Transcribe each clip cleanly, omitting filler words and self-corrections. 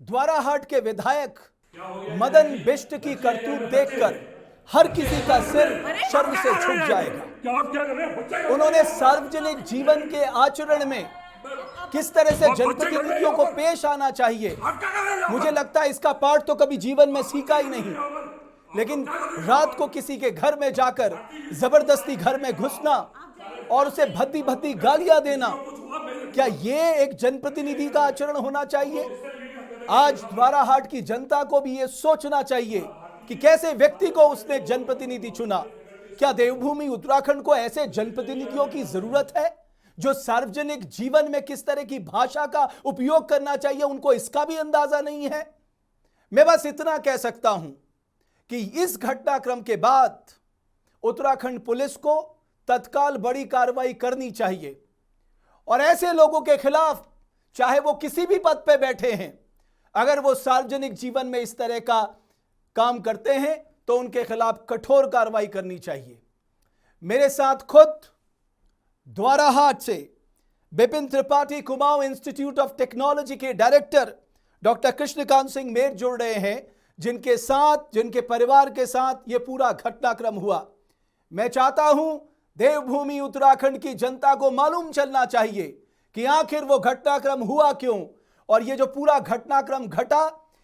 द्वाराहाट के विधायक मदन बिष्ट की करतूत देखकर हर किसी का सिर शर्म से झुक जाएगा। उन्होंने सार्वजनिक जीवन के आचरण में किस तरह से जनप्रतिनिधियों को पेश आना चाहिए, मुझे लगता है इसका पाठ तो कभी जीवन में सीखा ही नहीं। लेकिन रात को किसी के घर में जाकर जबरदस्ती घर में घुसना और उसे भद्दी भद्दी गालियां देना, क्या ये एक जनप्रतिनिधि का आचरण होना चाहिए? आज द्वाराहाट की जनता को भी ये सोचना चाहिए कि कैसे व्यक्ति को उसने जनप्रतिनिधि चुना। क्या देवभूमि उत्तराखंड को ऐसे जनप्रतिनिधियों की जरूरत है जो सार्वजनिक जीवन में किस तरह की भाषा का उपयोग करना चाहिए उनको इसका भी अंदाजा नहीं है? मैं बस इतना कह सकता हूं कि इस घटनाक्रम के बाद उत्तराखंड पुलिस को तत्काल बड़ी कार्रवाई करनी चाहिए और ऐसे लोगों के खिलाफ, चाहे वो किसी भी पद पे बैठे हैं, अगर वो सार्वजनिक जीवन में इस तरह का काम करते हैं तो उनके खिलाफ कठोर कार्रवाई करनी चाहिए। मेरे साथ खुद द्वाराहाट से Bipin Tripathi Kumaon institute of technology के डायरेक्टर डॉक्टर कृष्णकांत सिंह मेर जुड़ रहे हैं, जिनके परिवार के साथ यह पूरा घटनाक्रम हुआ। मैं चाहता हूं देवभूमि उत्तराखंड की जनता को मालूम चलना चाहिए कि आखिर वो घटनाक्रम हुआ क्यों और ये जो पूरा घटनाक्रम घटा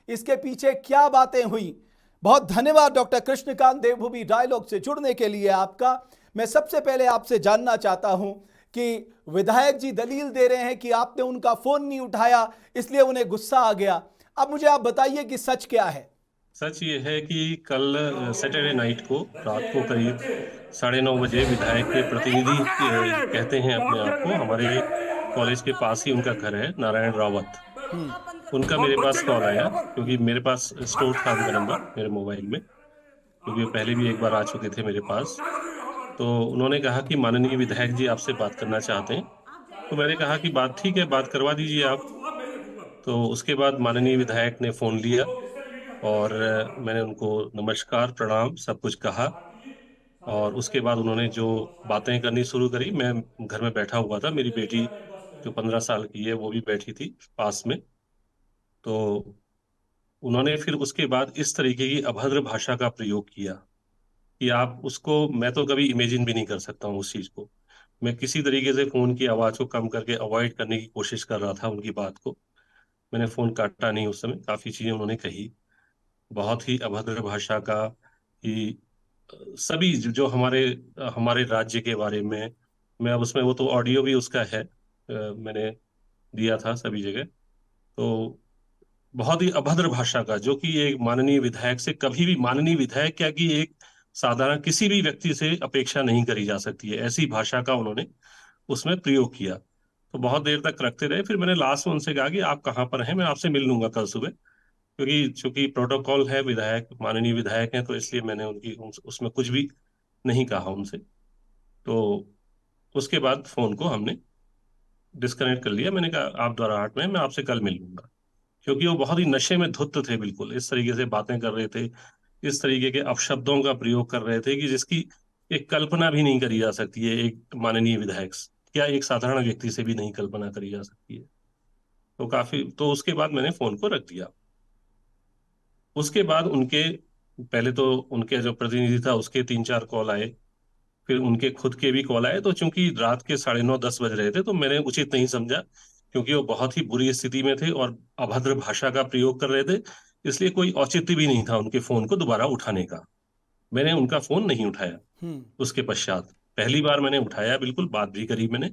इसके पीछे क्या बातें हुई। बहुत धन्यवाद डॉक्टर कृष्णकांत, देवभूमि डायलॉग से जुड़ने के लिए आपका। मैं सबसे पहले आपसे जानना चाहता हूं कि विधायक जी दलील दे रहे हैं कि आपने उनका फोन नहीं उठाया इसलिए उन्हें गुस्सा आ गया। अब मुझे आप बताइए कि सच क्या है? सच ये है कि कल सैटरडे नाइट को रात को करीब 9:30 बजे विधायक के प्रतिनिधि कहते हैं अपने आप को, हमारे कॉलेज के पास ही उनका घर है, नारायण रावत, उनका मेरे पास कॉल आया क्योंकि मेरे पास स्टोर था उनका नंबर मेरे मोबाइल में, क्योंकि वो पहले भी एक बार आ चुके थे मेरे पास। तो उन्होंने कहा कि माननीय विधायक जी आपसे बात करना चाहते हैं। तो मैंने कहा कि बात ठीक है, बात करवा दीजिए आप। तो उसके बाद माननीय विधायक ने फोन लिया और मैंने उनको नमस्कार प्रणाम सब कुछ कहा और उसके बाद उन्होंने जो बातें करनी शुरू करी। मैं घर में बैठा हुआ था, मेरी बेटी जो 15 साल की है वो भी बैठी थी पास में। तो उन्होंने फिर उसके बाद इस तरीके की अभद्र भाषा का प्रयोग किया कि आप उसको, मैं तो कभी इमेजिन भी नहीं कर सकता हूँ उस चीज को। मैं किसी तरीके से फोन की आवाज को कम करके अवॉइड करने की कोशिश कर रहा था उनकी बात को। मैंने फोन काटा नहीं उस समय, काफी चीजें उन्होंने कही बहुत ही अभद्र भाषा का कि सभी जो हमारे हमारे राज्य के बारे में। मैं अब उसमें, वो तो ऑडियो भी उसका है, मैंने दिया था सभी जगह। तो बहुत ही अभद्र भाषा का, जो कि एक माननीय विधायक से कभी भी, माननीय विधायक क्या कि एक साधारण किसी भी व्यक्ति से अपेक्षा नहीं करी जा सकती है, ऐसी भाषा का उन्होंने उसमें प्रयोग किया। तो बहुत देर तक रखते रहे। फिर मैंने लास्ट में उनसे कहा कि आप कहाँ पर हैं, मैं आपसे मिल लूंगा कल सुबह, क्योंकि चूंकि प्रोटोकॉल है, विधायक माननीय विधायक हैं, तो इसलिए मैंने उसमें कुछ भी नहीं कहा उनसे। तो उसके बाद फोन को हमने डिस्कनेक्ट कर लिया। मैंने कहा आप द्वाराहाट में हैं, मैं आपसे कल मिल लूंगा। क्योंकि वो बहुत ही नशे में धुत थे, बिल्कुल इस तरीके से बातें कर रहे थे, इस तरीके के अपशब्दों का प्रयोग कर रहे थे कि जिसकी एक कल्पना भी नहीं करी जा सकती है, एक माननीय विधायक क्या एक साधारण व्यक्ति से भी नहीं कल्पना करी जा सकती है। तो काफी, तो उसके बाद मैंने फोन को रख दिया। उसके बाद उनके, पहले तो उनके जो प्रतिनिधि था उसके 3-4 कॉल आए, फिर उनके खुद के भी कॉल आए। तो चूंकि रात के 9:30-10 बज रहे थे तो मैंने उचित नहीं समझा, क्योंकि वो बहुत ही बुरी स्थिति में थे और अभद्र भाषा का प्रयोग कर रहे थे, इसलिए कोई औचित्य भी नहीं था उनके फोन को दोबारा उठाने का। मैंने उनका फोन नहीं उठाया। उसके पश्चात पहली बार मैंने उठाया, बिल्कुल बात भी करी मैंने,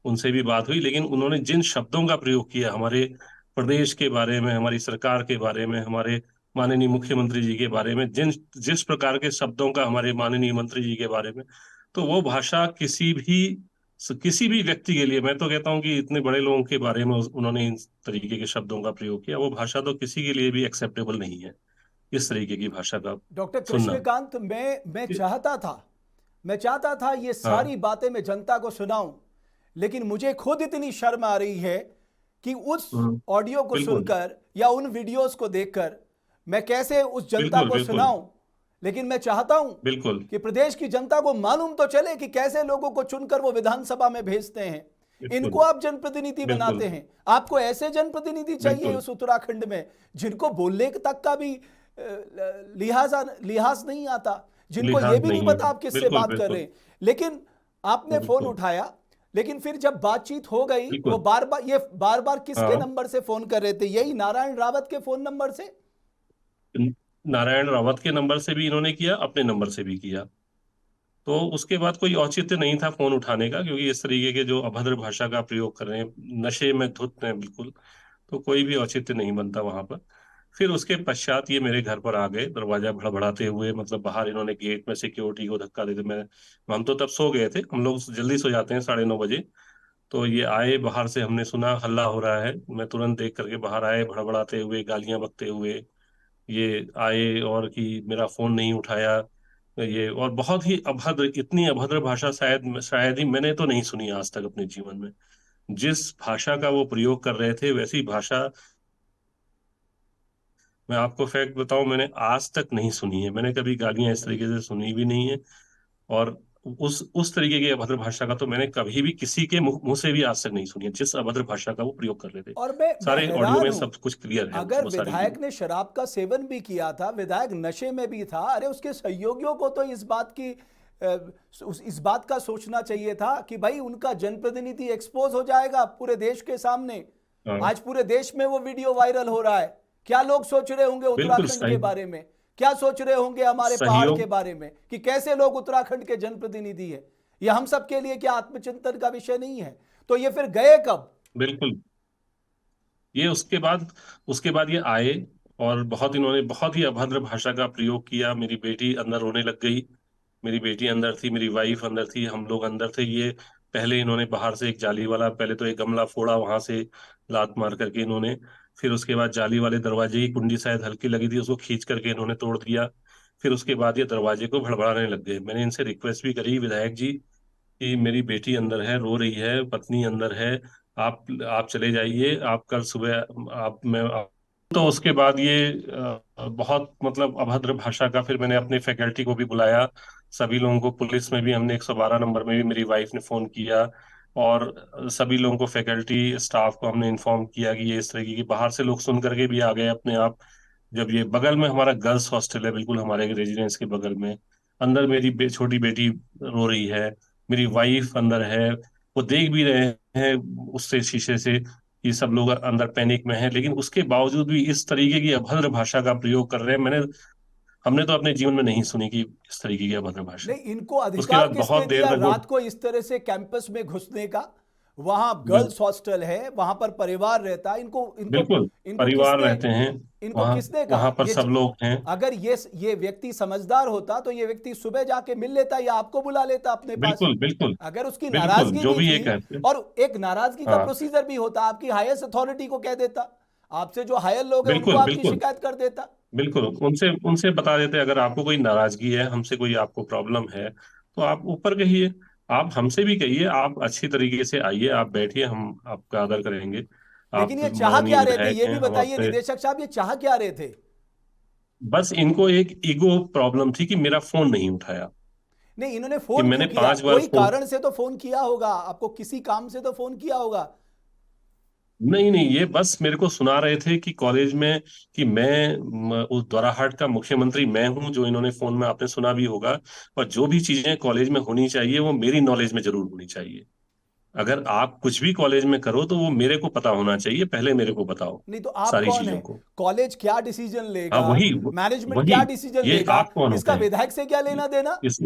उनसे भी बात हुई, लेकिन उन्होंने जिन शब्दों का प्रयोग किया हमारे प्रदेश के बारे में, हमारी सरकार के बारे में, हमारे माननीय मुख्यमंत्री जी के बारे में, जिस प्रकार के शब्दों का हमारे माननीय मंत्री जी के बारे में, तो वो भाषा किसी भी व्यक्ति के लिए, मैं तो कहता हूं कि इतने बड़े लोगों के बारे में उन्होंने इन तरीके के शब्दों का प्रयोग किया, वो भाषा तो किसी के लिए भी एक्सेप्टेबल नहीं है, इस तरीके की भाषा का डॉक्टर सुनना। कृष्णकांत, मैं चाहता था ये हाँ। सारी बातें मैं जनता को सुनाऊं, लेकिन मुझे खुद इतनी शर्म आ रही है कि उस ऑडियो को बिल्कुल सुनकर या उन वीडियोस को देखकर मैं कैसे उस जनता बिल्कुल को बिल्कुल सुनाऊं। लेकिन मैं चाहता हूं बिल्कुल। कि प्रदेश की जनता को मालूम तो चले कि कैसे लोगों को चुनकर वो विधानसभा में भेजते हैं। इनको बिल्कुल आप जनप्रतिनिधि बिल्कुल बनाते हैं। आपको ऐसे जनप्रतिनिधि चाहिए बिल्कुल उस उत्तराखंड में जिनको बोलने तक का भी लिहाजा लिहाज नहीं आता, जिनको ये लिहाज भी नहीं नहीं है। पता आप किससे बिल्कुल बात कर रहे बिल्कुल हैं। लेकिन आपने फोन बिल्कुल उठाया, लेकिन फिर जब बातचीत हो गई, वो बिल्कुल। बार बार किसके हाँ, नंबर से फोन कर रहे थे? यही नारायण रावत के फोन नंबर से? नारायण रावत के नंबर से भी इन्होंने किया, अपने नंबर से भी किया। तो उसके बाद कोई औचित्य नहीं था फोन उठाने का, क्योंकि इस तरीके के जो अभद्र भाषा का प्रयोग कर रहे हैं, नशे में धुत हैं बिल्कुल, तो कोई भी औचित्य नहीं बनता वहां पर। फिर उसके पश्चात ये मेरे घर पर आ गए, दरवाजा भड़बड़ाते हुए, मतलब बाहर इन्होंने गेट में सिक्योरिटी को धक्का देते। मैं हम तो तब सो गए थे, हम लोग जल्दी सो जाते हैं 9:30 बजे। तो ये आए बाहर से, हमने सुना हल्ला हो रहा है, मैं तुरंत देख करके बाहर आए, भड़बड़ाते हुए, गालियां बकते हुए ये आए, और कि मेरा फोन नहीं उठाया ये। और बहुत ही अभद्र, इतनी अभद्र भाषा शायद शायद ही मैंने तो नहीं सुनी आज तक अपने जीवन में। जिस भाषा का वो प्रयोग कर रहे थे, वैसी भाषा मैं आपको फैक्ट बताऊं, मैंने आज तक नहीं सुनी है। मैंने कभी गालियां इस तरीके से सुनी भी नहीं है। और उस तरीके की अभद्र भाषा का तो मैंने कभी भी किसी के मुंह से भी आज तक नहीं सुनी है, जिस अभद्र भाषा का वो प्रयोग कर रहे थे। और मैं सारे ऑडियो हैरान में हूं, सब कुछ क्लियर है, अगर वो सारी विधायक चीजें। ने शराब का सेवन भी किया था, विधायक नशे में भी था, अरे उसके सहयोगियों को तो इस बात की इस बात का सोचना चाहिए था कि भाई उनका जनप्रतिनिधि एक्सपोज हो जाएगा पूरे देश के सामने। हाँ, आज पूरे देश में वो वीडियो वायरल हो रहा है। क्या लोग सोच रहे होंगे बिल्कुल उत्तराखंड के सही। बारे में? क्या सोच रहे होंगे हमारे पहाड़ के सहयोग, बारे में कि कैसे लोग उत्तराखंड के जनप्रतिनिधि है? ये हम सब के लिए क्या आत्मचिंतन का विषय नहीं है? तो ये फिर गए कब? बिल्कुल। ये उसके बाद ये आए, और इन्होंने बहुत ही अभद्र भाषा का प्रयोग किया। मेरी बेटी अंदर रोने लग गई। मेरी बेटी अंदर थी, मेरी वाइफ अंदर थी, हम लोग अंदर थे। ये पहले इन्होंने बाहर से एक जाली वाला, पहले तो एक गमला फोड़ा वहां से, लात मार करके इन्होंने। फिर उसके बाद जाली वाले दरवाजे की कुंडी शायद हल्की लगी थी, उसको खींच करके इन्होंने तोड़ दिया। फिर उसके बाद ये दरवाजे को भड़बड़ाने लग गए। मैंने इनसे रिक्वेस्ट भी करी, विधायक जी, कि मेरी बेटी अंदर है, रो रही है, पत्नी अंदर है, आप चले जाइए, आप कल सुबह तो उसके बाद ये बहुत मतलब अभद्र भाषा का, फिर मैंने अपने फैकल्टी को भी बुलाया, सभी लोगों को, पुलिस में भी हमने 112 नंबर में भी मेरी वाइफ ने फोन किया, और सभी लोगों को, फैकल्टी स्टाफ को हमने इन्फॉर्म किया कि ये इस तरीके की, बाहर से लोग सुन करके भी आ गए अपने आप। जब ये बगल में हमारा गर्ल्स हॉस्टल है, बिल्कुल हमारे रेजिडेंस के बगल में, अंदर मेरी छोटी बेटी रो रही है, मेरी वाइफ अंदर है, वो देख भी रहे हैं उससे, शीशे से, कि सब लोग अंदर पैनिक में हैं। लेकिन उसके बावजूद भी इस तरीके की अभद्र भाषा का प्रयोग कर रहे हैं। हमने तो अपने जीवन में नहीं सुनी कि इस तरीके की अभद्र भाषा। नहीं, इनको उसके अधिकार बाद किसने बहुत देर दिया तक वो, रात को इस तरह से कैंपस में घुसने का? वहां बिल, गर्ल्स हॉस्टल है, वहां पर परिवार रहता है। इनको इनको बिल्कुल इनको परिवार किसने रहते हैं इनको वहाँ, किसने वहां कहा पर सब लोग हैं। अगर ये व्यक्ति समझदार होता तो ये व्यक्ति सुबह जाके मिल लेता या आपको बुला लेता अपने पास। बिल्कुल बिल्कुल अगर उसकी बिल्कुल, नाराजगी जो भी भी ये थी, कहते हैं। और एक नाराजगी का हाँ, प्रोसीजर भी होता, आपकी हाईएस्ट अथॉरिटी को कह देता, आपसे जो हायर लोग हैं उनको बिल्कुल आपकी बिल्कुल शिकायत कर देता। बिल्कुल, उनसे उनसे बता देते, अगर आपको कोई नाराजगी है, हमसे कोई आपको प्रॉब्लम है, तो आप ऊपर कहिए, आप हमसे भी कहिए, आप अच्छी तरीके से आइए, आप बैठिए, हम आपका आदर करेंगे। आप लेकिन ये चाह माननीय क्या रहे थे, विधायक ये हैं, भी हम बताइए आपसे। निदेशक साहब, ये चाह क्या रहे थे? बस इनको एक ईगो प्रॉब्लम थी कि मेरा फोन नहीं उठाया, नहीं, इन्होंने कि फोन क्यों मैंने किया? 5 बार कोई फोन। कारण से तो फोन किया होगा आपको, किसी काम से तो फोन किया होगा। नहीं नहीं, ये बस मेरे को सुना रहे थे कि कॉलेज में, कि मैं उस द्वाराहाट का मुख्यमंत्री मैं हूं, जो इन्होंने फोन में आपने सुना भी होगा। और जो भी चीजें कॉलेज में होनी चाहिए, वो मेरी नॉलेज में जरूर होनी चाहिए। अगर आप कुछ भी कॉलेज में करो, तो वो मेरे को पता होना चाहिए, पहले मेरे को बताओ नहीं तो आप सारी कौन चीजों है? को। कॉलेज क्या डिसीजन हाँ, लेगा, वही मैनेजमेंट वही क्या डिसीजन ये लेगा, आप कौन होते इसका हैं? विधायक से क्या लेना देना? इस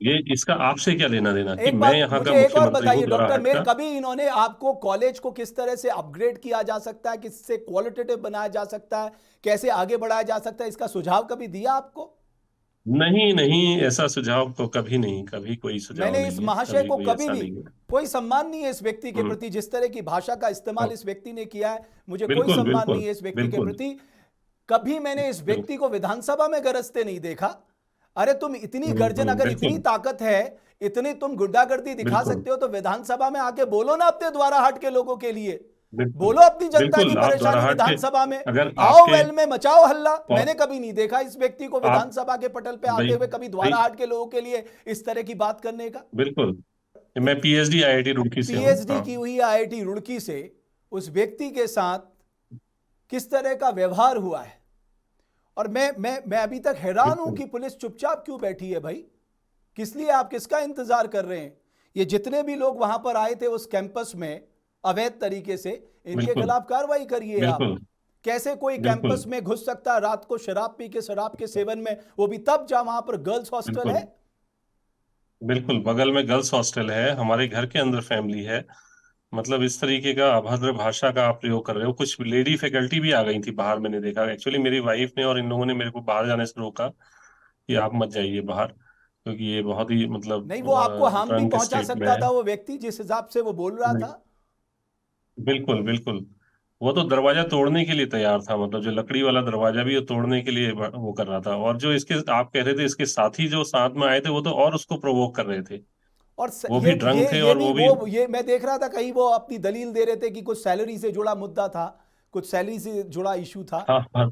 ये इसका आपसे क्या लेना देना, कि एक मैं बात यहाँ का मुझे एक और मुख्यमंत्री हूँ बताइए डॉक्टर द्वाराहाट मेर, का। कभी इन्होंने आपको कॉलेज को किस तरह से अपग्रेड किया जा सकता है, किससे क्वालिटेटिव बनाया जा सकता है, कैसे आगे बढ़ाया जा सकता है, इसका सुझाव कभी दिया आपको? नहीं नहीं, ऐसा सुझाव तो कभी नहीं, कभी कोई सुझाव मैंने इस नहीं है, महाशय कभी को कोई कभी ऐसा भी, नहीं है। कोई सम्मान नहीं है इस व्यक्ति के हम्म। प्रति, जिस तरह की भाषा का इस्तेमाल हाँ, इस व्यक्ति ने किया है, मुझे कोई बिल्कुल सम्मान नहीं बिल्कुल है इस व्यक्ति के बिल्कुल प्रति। कभी मैंने इस बिल्कुल। व्यक्ति को विधानसभा में गरजते नहीं देखा। अरे तुम इतनी गर्जन, अगर इतनी बिल्कुल ताकत है, इतनी तुम गुंडागर्दी दिखा बिल्कुल सकते हो, तो विधानसभा में आके बोलो ना अपने द्वाराहाट के लोगों के लिए। बिल्कुल बोलो अपनी जनता की बिल्कुल। आप परेशानी द्वाराहाट के, विधानसभा में, अगर आओ आपके वेल में मचाओ हल्ला। पौ- मैंने कभी नहीं देखा इस व्यक्ति को आप विधानसभा के पटल पे आते भाई हुए कभी भाई द्वाराहाट के लोगों के लिए इस तरह की बात करने का। बिल्कुल मैं पीएचडी आईआईटी रुड़की से हूँ। पीएचडी हाँ, की हुई आईआईटी रुड़की से उस व्यक्ति के साथ किस तरह का व्यवहार हुआ है। और मैं अभी तक हैरान हूं बिल्कुल कि पुलिस चुपचाप क्यों बैठी है भाई। किस लिए, आप किसका इंतजार कर रहे हैं। ये जितने भी लोग वहां पर आए थे उस कैंपस में अवैध तरीके से, इनके बिल्कुल खिलाफ कार्रवाई करिए आप। बिल्कुल कैसे कोई बिल्कुल कैंपस में घुस सकता है रात को शराब पी के, शराब के सेवन में, वो भी तब जब वहां पर गर्ल्स हॉस्टल बिल्कुल है। बिल्कुल बगल में गर्ल्स हॉस्टल है, हमारे घर के अंदर फैमिली है। मतलब इस तरीके का अभद्र भाषा का आप प्रयोग कर रहे हो। कुछ लेडी फैकल्टी भी आ गई थी बाहर, मैंने देखा। एक्चुअली मेरी वाइफ ने और इन लोगों ने मेरे को बाहर जाने से रोका कि आप मत जाइए बाहर, क्योंकि ये बहुत ही मतलब नहीं, वो आपको हार्म भी ड्रंक पहुंचा स्टेट में सकता है। था वो व्यक्ति, जिस हिसाब से वो बोल रहा था। बिल्कुल बिल्कुल, वो तो दरवाजा तोड़ने के लिए तैयार था। मतलब जो लकड़ी वाला दरवाजा भी वो तोड़ने के लिए वो कर रहा था। और जो इसके आप कह रहे थे इसके साथी जो साथ में आए थे, वो तो और उसको प्रोवोक कर रहे थे। और वो भी ड्रंक थे, ये और भी वो भी वो ये मैं देख रहा था कहीं वो अपनी दलील दे रहे थे कि कुछ सैलरी से जुड़ा मुद्दा था, कुछ सैलरी से जुड़ा इशू था। हाँ हाँ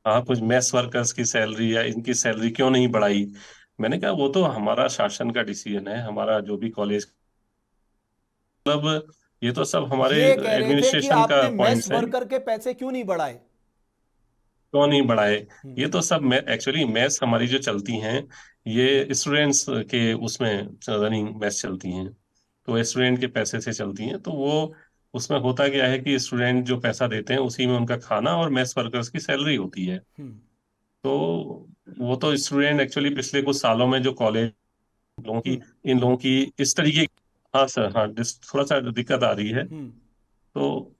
हाँ, कुछ मेस वर्कर्स की सैलरी या इनकी सैलरी क्यों नहीं बढ़ाई। मैंने कहा वो तो हमारा शासन का डिसीजन है, हमारा जो भी कॉलेज, मतलब ये तो सब हमारे ये कह रहे थे कि एडमिनिस्ट्रेशन का आपने मेस पॉइंट्स है। वर्कर के पैसे क्यों नहीं बढ़ाए। क्यों नहीं बढ़ाए, हम्म, ये तो सब एक्चुअली मेस हमारी जो चलती हैं, ये स्टूडेंट्स के उसमें रनिंग मेस चलती हैं। तो स्टूडेंट के पैसे से चलती हैं। तो वो उसमें होता क्या है कि स्टूडेंट जो पैसा देते हैं उसी में उनका खाना और मेस वर्कर्स की सैलरी होती है। हम्म, तो वो तो स्टूडेंट एक्चुअली पिछले कुछ सालों में जो कॉलेज लोगों की, हम्म, इन लोगों की इस तरीके, हाँ सर, हाँ थोड़ा सा दिक्कत आ रही है। हम्म, तो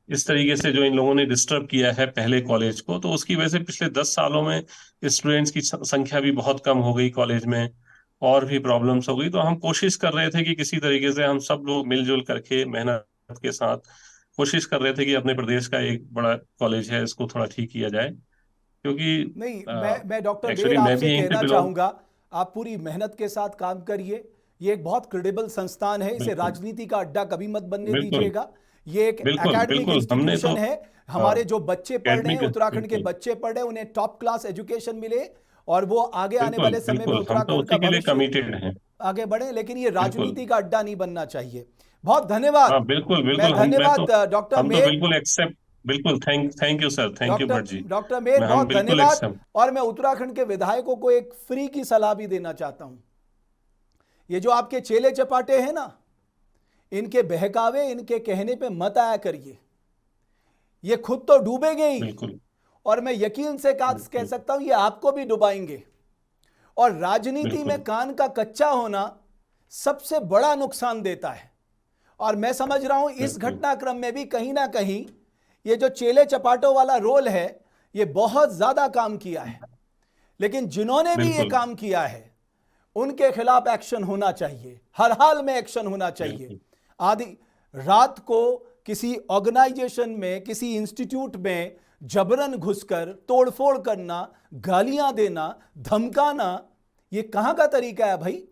इस तरीके से जो इन लोगों ने डिस्टर्ब किया है पहले कॉलेज को, तो उसकी वजह से पिछले 10 सालों में स्टूडेंट्स की संख्या भी बहुत कम हो गई कॉलेज में, और भी प्रॉब्लम्स हो गई। तो हम कोशिश कर रहे थे कि किसी तरीके से हम सब लोग मिलजुल करके मेहनत के साथ कोशिश कर रहे थे कि अपने प्रदेश का एक बड़ा कॉलेज है इसको थोड़ा ठीक किया जाए। क्योंकि नहीं, मैं डॉक्टर मेर एक्चुअली मैं आपसे भी यहीं से कहना बिलोंग। चाहूंगा, आप पूरी मेहनत के साथ काम करिए। ये एक बहुत क्रेडिबल संस्थान है, इसे बिल्कुल राजनीति का अड्डा कभी मत बनने बिल्कुल दीजिएगा। ये एक बिल्कुल एकेडमिक बिल्कुल हमने तो, इंस्टीट्यूशन है। हाँ, हमारे जो बच्चे पढ़ रहे हैं, एकेडमिक, उत्तराखंड के बिल्कुल बच्चे पढ़ रहे हैं, उन्हें टॉप क्लास एजुकेशन मिले और वो आगे आने बिल्कुल वाले समय में बिल्कुल, हम तो उत्तराखंड का उसी के लिए भविष्य कमिटेड हैं। आगे बढ़े। लेकिन ये बिल्कुल, राजनीति का अड्डा नहीं बनना चाहिए। बहुत हाँ धन्यवाद। बिल्कुल मैं बिल्कुल, मैं तो, धन्यवाद डॉक्टर हम तो मेर। बिल्कुल एक्सेप्ट, बिल्कुल thank you sir, thank you doctor Bhatt ji. Doctor Mer, हम बहुत बिल्कुल धन्यवाद। एक्सेप्ट। और मैं उत्तराखंड के विधायकों को एक फ्री की सलाह भी देना चाहता हूं। ये जो आपके चेले चपाटे हैं ना, इनके बहकावे, इनके कहने पे मत आया करिए। ये खुद तो डूबेंगे ही, बिल्कुल और मैं यकीन से कह बिल्कुल सकता हूं ये आपको भी डुबाएंगे। और राजनीति में बिल्कुल कान का कच्चा होना सबसे बड़ा नुकसान देता है। और मैं समझ रहा हूं इस बिल्कुल घटनाक्रम में भी कहीं ना कहीं ये जो चेले चपाटों वाला रोल है, ये बहुत ज्यादा काम किया है। लेकिन जिन्होंने भी ये बिल्कुल काम किया है उनके खिलाफ एक्शन होना चाहिए, हर हाल में एक्शन होना चाहिए। बिल्कुल आदि रात को किसी ऑर्गेनाइजेशन में, किसी इंस्टीट्यूट में जबरन घुसकर तोड़फोड़ करना, गालियां देना, धमकाना, ये कहां का तरीका है भाई।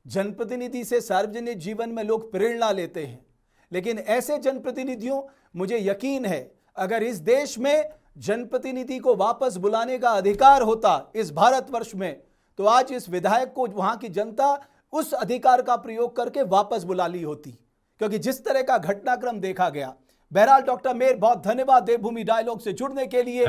जनप्रतिनिधि से सार्वजनिक जीवन में लोग प्रेरणा लेते हैं, लेकिन ऐसे जनप्रतिनिधियों, मुझे यकीन है अगर इस देश में जनप्रतिनिधि को वापस बुलाने का अधिकार होता इस भारतवर्ष में, तो आज इस विधायक को वहां की जनता उस अधिकार का प्रयोग करके वापस बुला ली होती, क्योंकि जिस तरह का घटनाक्रम देखा गया। बहरहाल डॉक्टर मेर, बहुत धन्यवाद देवभूमि डायलॉग से जुड़ने के लिए।